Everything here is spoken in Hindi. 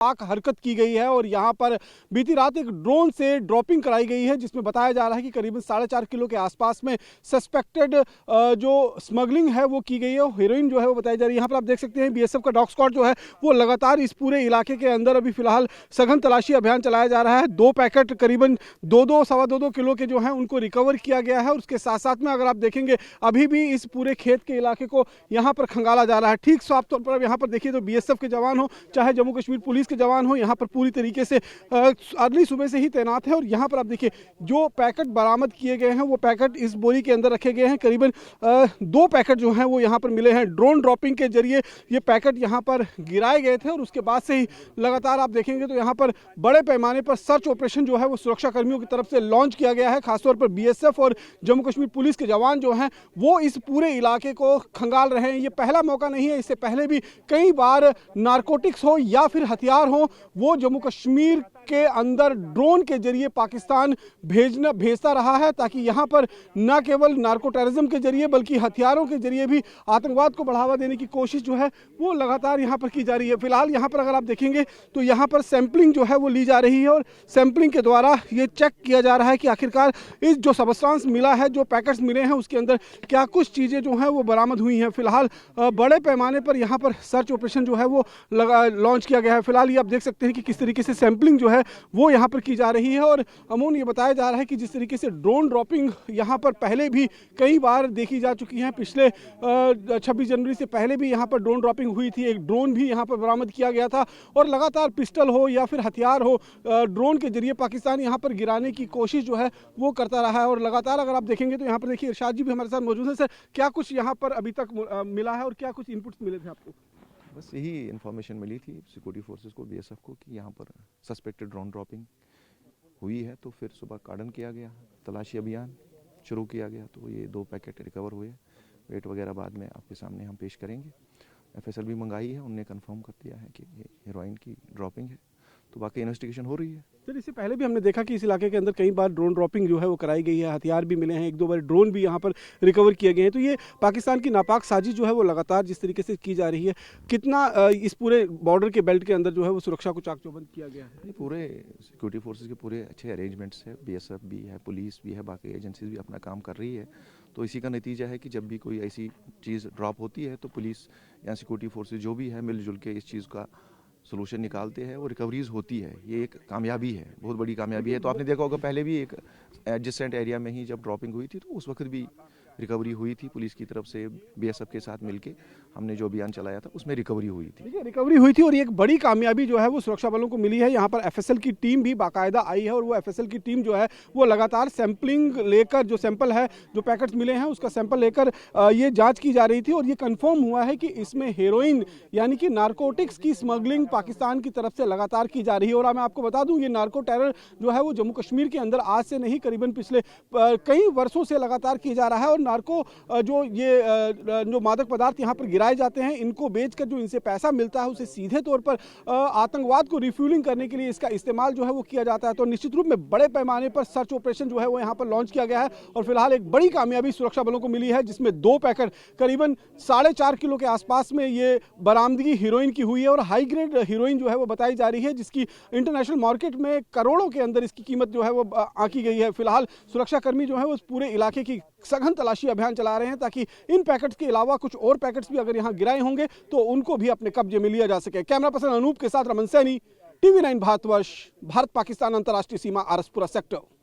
पाक हरकत की गई है और यहाँ पर बीती रात एक ड्रोन से ड्रॉपिंग कराई गई है, जिसमें बताया जा रहा है कि करीबन 4.5 किलो के आसपास में सस्पेक्टेड जो स्मगलिंग है वो की गई है। हेरोइन जो है वो बताई जा रही है। यहाँ पर आप देख सकते हैं बीएसएफ का डॉग स्क्वाड जो है वो लगातार इस पूरे इलाके के अंदर अभी फिलहाल सघन तलाशी अभियान चलाया जा रहा है। 2 पैकेट करीबन 2-2 किलो के जो है उनको रिकवर किया गया है और उसके साथ साथ में अगर आप देखेंगे अभी भी इस पूरे खेत के इलाके को यहाँ पर खंगाला जा रहा है। ठीक साफ तौर पर यहाँ पर देखिए तो बीएसएफ के जवान हो चाहे जम्मू कश्मीर पुलिस के जवान हो, यहाँ पर पूरी तरीके से अर्ली सुबह से ही तैनात है। और यहाँ पर आप देखिए जो पैकेट बरामद किए गए हैं वो पैकेट इस बोरी के अंदर रखे गए हैं। करीबन 2 पैकेट जो हैं वो यहाँ पर मिले हैं। ड्रोन ड्रॉपिंग के जरिए ये पैकेट यहाँ पर गिराए गए थे और उसके बाद से ही लगातार आप देखेंगे तो यहाँ पर बड़े पैमाने पर सर्च ऑपरेशन जो है वो सुरक्षा कर्मियों की तरफ से लॉन्च किया गया है। खासतौर पर बीएसएफ और जम्मू कश्मीर पुलिस के जवान जो हैं वो इस पूरे इलाके को खंगाल रहे हैं। ये पहला मौका नहीं है, इससे पहले भी कई बार नारकोटिक्स हो या फिर हथियार हो वो जम्मू कश्मीर के अंदर ड्रोन के जरिए पाकिस्तान भेजता रहा है, ताकि यहाँ पर न केवल नार्को टेररिज्म के जरिए बल्कि हथियारों के जरिए भी आतंकवाद को बढ़ावा देने की कोशिश जो है वो लगातार यहाँ पर की जा रही है। फिलहाल यहाँ पर अगर आप देखेंगे तो यहाँ पर सैंपलिंग जो है वो ली जा रही है और सैंपलिंग के द्वारा ये चेक किया जा रहा है कि आखिरकार इस जो सबस्टांस मिला है, जो पैकेट्स मिले हैं उसके अंदर क्या कुछ चीज़ें जो हैं वो बरामद हुई हैं। फिलहाल बड़े पैमाने पर यहाँ पर सर्च ऑपरेशन जो है वो लॉन्च किया गया है। फिलहाल ये आप देख सकते हैं कि किस तरीके से सैंपलिंग जो है वो यहाँ पर की जा रही है और अमून ये बताया जा रहा है कि जिस तरीके से ड्रोन ड्रॉपिंग यहाँ पर पहले भी कई बार देखी जा चुकी है। पिछले 26 जनवरी से पहले भी यहाँ पर ड्रोन ड्रॉपिंग हुई थी, एक ड्रोन भी यहाँ पर बरामद किया गया था और लगातार पिस्टल हो या फिर हथियार हो ड्रोन के जरिए पाकिस्तान यहाँ पर गिराने की कोशिश जो है वो करता रहा है। और लगातार अगर आप देखेंगे तो यहाँ पर देखिए इरशाद जी भी हमारे साथ मौजूद है। सर, क्या कुछ यहाँ पर अभी तक मिला है और क्या कुछ इनपुट्स मिले थे आपको? बस यही इन्फॉर्मेशन मिली थी सिक्योरिटी फोर्सेस को, बीएसएफ को, कि यहाँ पर सस्पेक्टेड ड्रोन ड्रॉपिंग हुई है। तो फिर सुबह कार्डन किया गया, तलाशी अभियान शुरू किया गया। तो ये 2 पैकेट रिकवर हुए। वेट वगैरह बाद में आपके सामने हम पेश करेंगे। एफएसएल भी मंगाई है, उनने कंफर्म कर दिया है कि ये हेरोइन की ड्रॉपिंग है। तो बाकी इन्वेस्टिगेशन हो रही है। सर, इससे पहले भी हमने देखा कि इस इलाके के अंदर कई बार ड्रोन ड्रॉपिंग जो है वो कराई गई है, हथियार भी मिले हैं, 1-2 बार ड्रोन भी यहाँ पर रिकवर किए गए हैं। तो ये पाकिस्तान की नापाक साजिश जो है वो लगातार जिस तरीके से की जा रही है, कितना इस पूरे बॉर्डर के बेल्ट के अंदर जो है वो सुरक्षा को चाक चौबंद किया गया है? पूरे सिक्योरिटी फोर्सेज के पूरे अच्छे अरेंजमेंट्स है, बीएसएफ भी है, पुलिस भी है, बाकी एजेंसीज भी अपना काम कर रही है। तो इसी का नतीजा है कि जब भी कोई ऐसी चीज़ ड्रॉप होती है तो पुलिस या सिक्योरिटी फोर्सेज जो भी है मिलजुल के इस चीज़ का सोल्यूशन निकालते हैं और रिकवरीज होती है। ये एक कामयाबी है, बहुत बड़ी कामयाबी है। तो आपने देखा होगा पहले भी एक एडजेसेंट एरिया में ही जब ड्रॉपिंग हुई थी तो उस वक्त भी रिकवरी हुई थी। पुलिस की तरफ से बीएसएफ के साथ मिलके हमने जो अभियान चलाया था उसमें रिकवरी हुई थी। देखिए, रिकवरी हुई थी और एक बड़ी कामयाबी जो है वो सुरक्षा बलों को मिली है। यहाँ पर एफएसएल की टीम भी बाकायदा आई है और वो एफएसएल की टीम जो है वो लगातार सैंपलिंग लेकर, जो सैंपल है, जो पैकेट्स मिले हैं उसका सैंपल लेकर ये जांच की जा रही थी और ये कंफर्म हुआ है कि इसमें हेरोइन यानी कि नारकोटिक्स की स्मगलिंग पाकिस्तान की तरफ से लगातार की जा रही है। और मैं आपको बता दूं, ये नार्को टेरर जो है वो जम्मू कश्मीर के अंदर आज से नहीं, करीबन पिछले कई वर्षों से लगातार किया जा रहा है। और नार्को जो मादक पदार्थ यहाँ पर गिराए जाते हैं, इनको बेचकर जो इनसे पैसा मिलता है उसे सीधे तौर पर आतंकवाद को रिफ्यूलिंग करने के लिए इसका इस्तेमाल जो है वो किया जाता है। तो निश्चित रूप में बड़े पैमाने पर सर्च ऑपरेशन जो है वो यहाँ पर लॉन्च किया गया है और फिलहाल एक बड़ी कामयाबी सुरक्षा बलों को मिली है, जिसमें 2 पैकेट करीबन 4.5 किलो के आसपास में ये बरामदगी हीरोइन की हुई है और हाई ग्रेड हीरोइन जो है वो बताई जा रही है, जिसकी इंटरनेशनल मार्केट में करोड़ों के अंदर इसकी कीमत जो है वो आंकी गई है। फिलहाल सुरक्षा कर्मी जो है वो पूरे इलाके की सघन तलाशी अभियान चला रहे हैं ताकि इन पैकेट्स के अलावा कुछ और पैकेट्स भी अगर यहाँ गिराए होंगे तो उनको भी अपने कब्जे में लिया जा सके। कैमरा पर्सन अनूप के साथ रमन सैनी, TV9 भारतवर्ष, भारत पाकिस्तान अंतर्राष्ट्रीय सीमा, आरसपुरा सेक्टर।